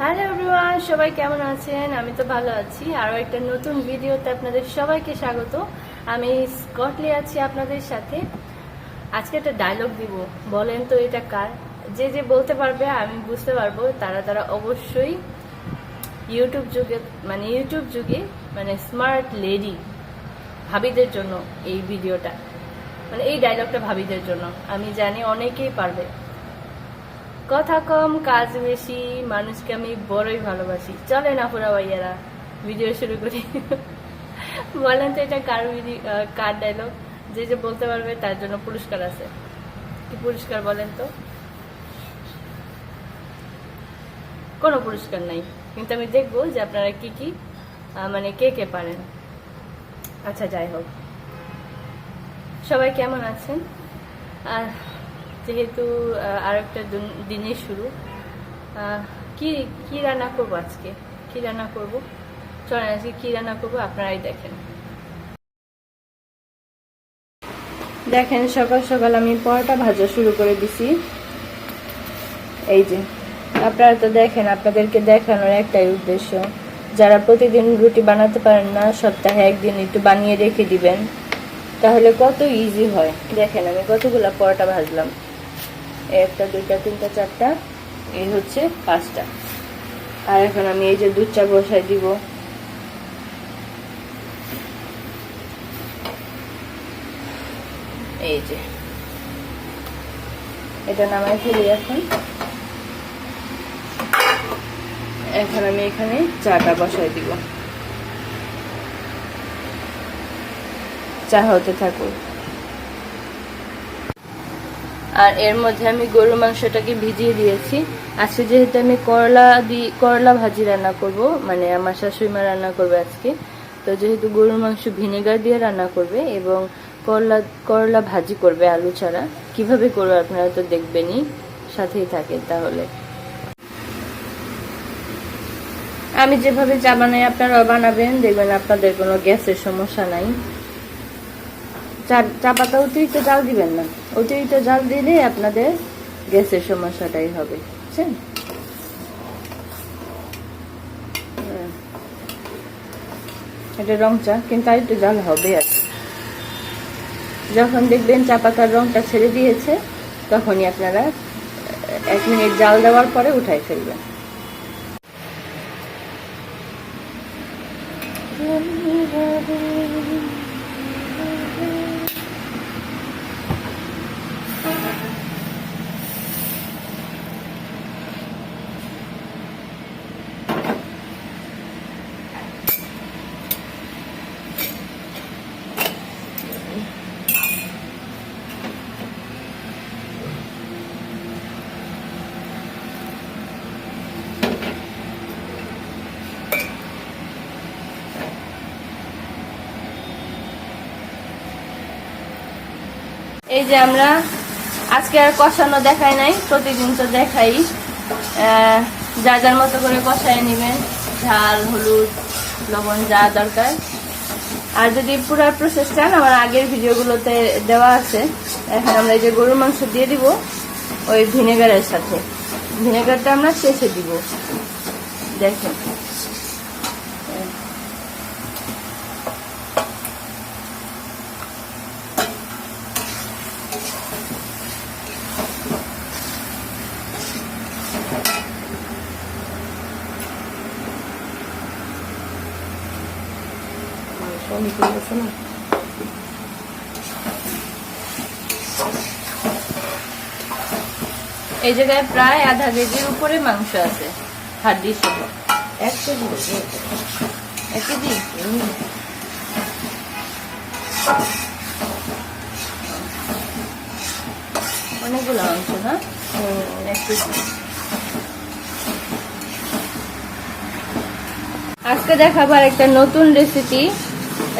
Hello everyone, সবাই কেমন আছেন? আমি তো ভালো আছি। আরও একটা নতুন ভিডিওতে আপনাদের সবাইকে স্বাগত। আমি স্কটলি আছি আপনাদের সাথে। আজকে একটা ডায়লগ দিব, বলেন তো এটা কার? যে যে বলতে পারবে আমি বুঝতে পারবো, তারা অবশ্যই ইউটিউব যুগে স্মার্ট লেডি ভাবিদের জন্য এই ভিডিওটা, এই ডায়লগটা ভাবিদের জন্য। আমি জানি অনেকেই পারবে। কথা কম কাজ বেশি, মানুষকে আমি বড়ই ভালোবাসি। চলে না পুরা ভাইয়ারা, ভিডিও শুরু করি। বলেন তো এটা কার ডায়লগ? যে যে বলতে পারবে তার জন্য পুরস্কার আছে। কি পুরস্কার বলেন তো? কোনো পুরস্কার নাই, কিন্তু আমি দেখবো যে আপনারা কি কে কে পারেন। আচ্ছা, যাই হোক, সবাই কেমন আছেন? আর যেহেতু আর একটা দিনের শুরু, কি কি রান্না করবো আজকে? কি রান্না করব? চলেন আজকে কি রান্না করবো আপনারাই দেখেন। সকাল সকাল আমি পরোটা ভাজা শুরু করে দিছি। এই যে আপনারা তো দেখেন, আপনাদেরকে দেখানোর একটাই উদ্দেশ্য, যারা প্রতিদিন রুটি বানাতে পারেন না, সপ্তাহে একদিন একটু বানিয়ে রেখে দিবেন, তাহলে কত ইজি হয়। দেখেন আমি কতগুলা পরোটা ভাজলাম, একটা দুইটা তিনটা চারটা, এই হচ্ছে পাঁচটা। আর এখন আমি এই যে দুধ চা বসাই দিব। এই যে এটা নামাই ফেলি। এখন আমি এখানে চাটা বসাই দিব, চা হতে থাকুক। আর এর মধ্যে আমি গরুর মাংসটাকে ভিজিয়ে দিয়েছি। আজকে যেহেতু আমি করলা ভাজি রান্না করব, আমার শাশুড়ি মা রান্না করবে আজকে, তো যেহেতু গরুর মাংস ভিনেগার দিয়ে রান্না করবে এবং করলা ভাজি করবে আলু ছাড়া। কিভাবে করবে আপনারা তো দেখবেনই, সাথেই থাকেন তাহলে। আমি যেভাবে চা বানাই আপনারাও বানাবেন, দেখবেন আপনাদের কোনো গ্যাসের সমস্যা নাই। চা পাতা অতিরিক্ত জাল দিবেন না, অতিরিক্ত জাল দিলে আপনাদের গ্যাসের সমস্যাটাই হবে, বুঝছেন? এটা রং চা, কিন্তু আর একটু জাল হবে আর কি। যখন দেখবেন চা পাতার রংটা ছেড়ে দিয়েছে, তখনই আপনারা 1 মিনিট জাল দেওয়ার পরে উঠাই ফেলবেন। এই যে আমরা আজকে আর কষানো দেখাই নাই, প্রতিদিন তো দেখাই। যার যার মতো করে কষায় নেবেন, ঝাল হলুদ লবণ যা দরকার। আর যদি পুরো প্রসেস চান, আমার আগের ভিডিওগুলোতে দেওয়া আছে। এখন আমরা এই যে গরুর মাংস দিয়ে দিব ওই ভিনেগারের সাথে। ভিনেগারটা আমরা শেষে দিব, দেখেন। এই জায়গায় প্রায় আধা কেজির উপরে মাংস আছে, হাড্ডি সহ। 1 কেজি, 1 কেজি অনেকগুলো মাংস না? 1 কেজি। আজকে দেখাবো একটা নতুন রেসিপি।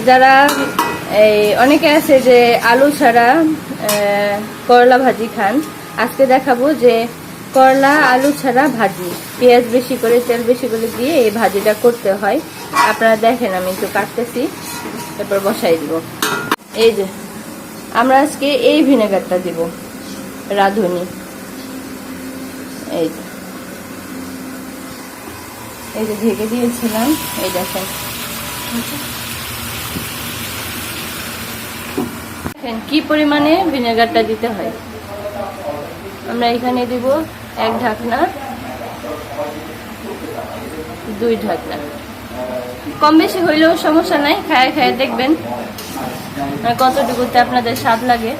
যারা অনেকে আছে যে আলু ছাড়া করলা ভাজি খান, আজকে দেখাবো যে করলা আলু ছাড়া ভাজি, পেঁয়াজ বেশি করে তেল বেশি করে দিয়ে এই ভাজিটা করতে হয়। আপনারা দেখেন, আমি একটু কাটতেছি, তারপর বসাই দিব। এই যে আমরা আজকে এই ভিনেগারটা দিব, রাঁধুনি। এই যে এই যে ঢেকে দিয়েছিলাম, এই দেখেন দেখেন কি পরিমাণে ভিনেগারটা দিতে হয়। আমরা এখানে দিব 1 ঢাকনা, 2 ঢাকনা, কম বেশি হইলেও সমস্যা নাই, খায় খায় দেখবেন কতটুকুতে আপনাদের স্বাদ লাগে।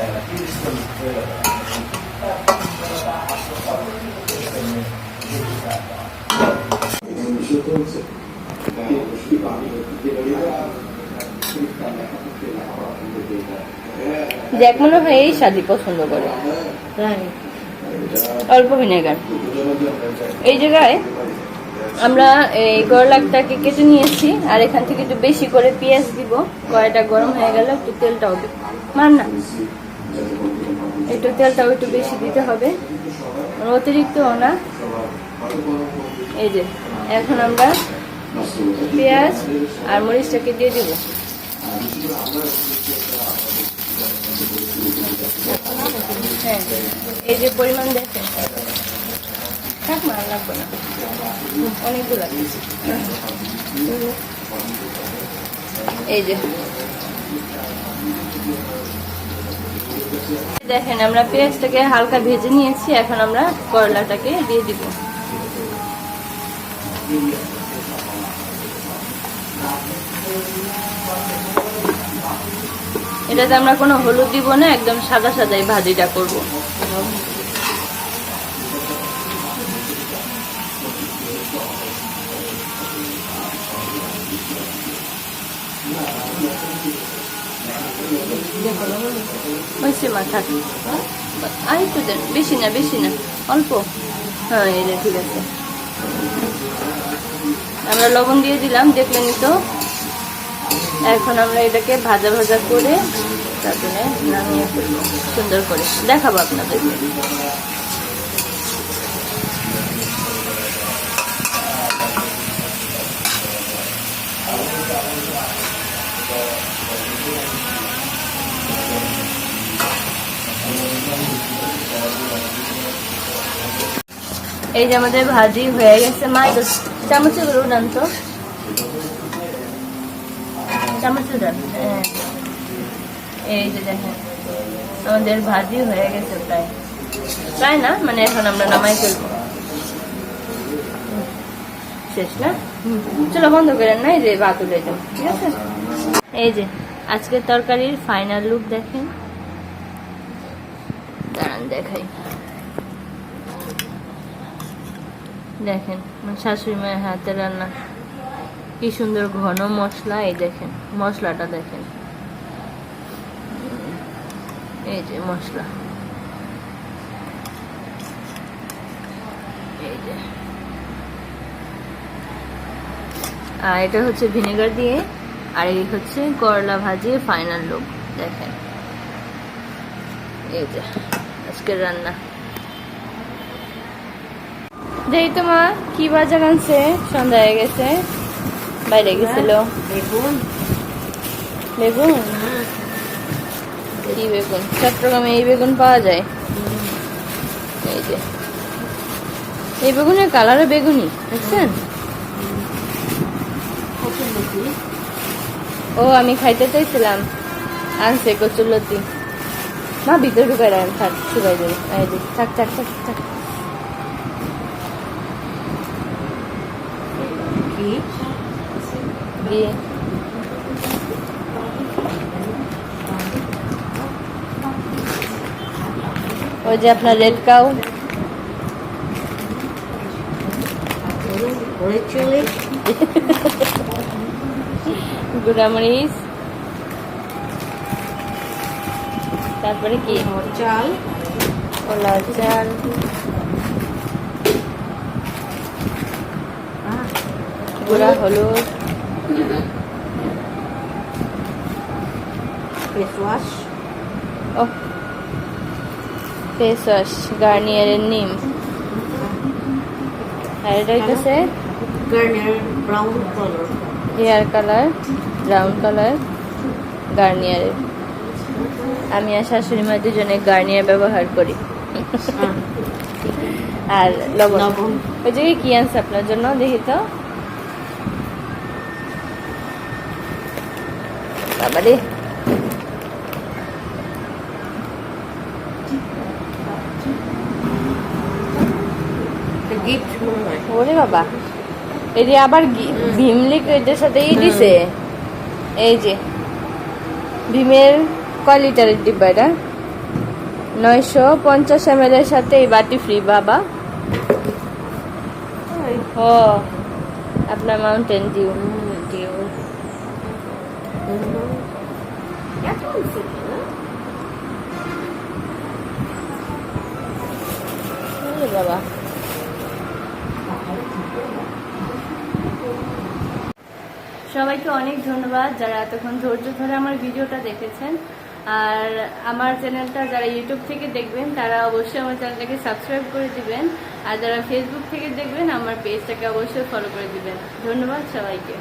দেখ মনে হয় এই স্বাদই পছন্দ করে, অল্প ভিনেগার। এই জায়গায় আমরা এই করলাটাকে কেটে নিয়েছি, আর এখান থেকে একটু বেশি করে পেঁয়াজ দিব। কড়াইটা গরম হয়ে গেল, একটু তেলটাও মার না, একটু তেলটাও একটু বেশি দিতে হবে, অতিরিক্ত না। এই যে এখন আমরা পেঁয়াজ আর মরিচটাকে দিয়ে দিব। হ্যাঁ, এই যে পরিমাণ দেখেন, থাক মার লাগবে না, অনেকগুলো লাগছে। এই যে দেখেন আমরা পেঁয়াজটাকে হালকা ভেজে নিয়েছি, এখন আমরা করলাটাকে দিয়ে দিব। এটাতে আমরা কোনো হলুদ দিব না, একদম সাদা সাদাই ভাজিটা করব। আর একটু দেন, বেশি না বেশি না, অল্প। হ্যাঁ এই যে ঠিক আছে, আমরা লবণ দিয়ে দিলাম, দেখলেনি তো। এখন আমরা এটাকে ভাজা ভাজা করে তারপরে নামিয়ে ফেলবো, সুন্দর করে দেখাবো আপনাদের। এই যে আমাদের ভাজি হয়ে গেছে, মা একটু চামচে করে উঠান তো, চামচে উঠান। হ্যাঁ এই যে দেখেন আমাদের ভাজি হয়ে গেছে, প্রায় প্রায় না, মানে এখন আমরা নামাই ফেলবো, শেষ না। চলো বন্ধ করেন না, এই যে ভাত উঠে যাও, ঠিক আছে। এই যে আজকের তরকারির ফাইনাল লুক দেখেন, দাঁড়ান দেখাই। দেখেন শাশুড়ি মায়ের হাতে রান্না, কি সুন্দর ঘন মশলা। এই দেখেন মশলাটা দেখেন, এই যে মশলা, এই যে। আর এটা হচ্ছে ভিনেগার দিয়ে, আর এই হচ্ছে করলা ভাজির ফাইনাল লুক দেখেন। এই যে আজকের রান্না। যেই তো মা কি বাজার আনছে, সন্ধ্যা হয়ে গেছে, বাইরে গেছিল। বেগুন, বেগুন কি বেগুন? চট্টগ্রামে এই বেগুন পাওয়া যায়। এই যে এই বেগুনের কালারে বেগুনি, দেখছেন? ও আমি খাইতে চাইছিলাম, আনছে কচুরলতি। মা ভিতরে ঢুকাই রাখেন, থাক শুকাই দেবে। এই যে থাক থাক থাক থাক। ওই যে আপনার রেড কাউ, গুড়ামরিচ, তারপরে কি চাল, কলার চাল, গুঁড়া হলুদ, ফেস ওয়াশ, ও ফেস ওয়াশ গার্নিয়ারের নিম, আর এটা হইতেছে Garnier brown colour, hair colour brown colour গার্নিয়ারের। আমি আর শাশুড়ি মা দুজনে গার্নিয়ার ব্যবহার করি। আর লবণ, ওই জায়গায় কি আনছে আপনার জন্য দেখি তো। বাবারে গিফট মনে হয়। ওরে বাবা, এটি আবার ভীম লিকুইডের সাথে দিছে। এই যে ভীমের কয় লিটারের ডিব্বা এটা? 950 ml এর সাথে এই বাটি ফ্রি বাবা। ও আপনার মাউন্টেন ডিউ। বাবা সবাইকে অনেক ধন্যবাদ যারা এতক্ষণ ধৈর্য ধরে আমার ভিডিওটা দেখেছেন। আর আমার চ্যানেলটা যারা ইউটিউব থেকে দেখবেন তারা অবশ্যই আমার চ্যানেলটাকে সাবস্ক্রাইব করে দিবেন, আর যারা ফেসবুক থেকে দেখবেন আমার পেজটাকে অবশ্যই ফলো করে দিবেন। ধন্যবাদ সবাইকে।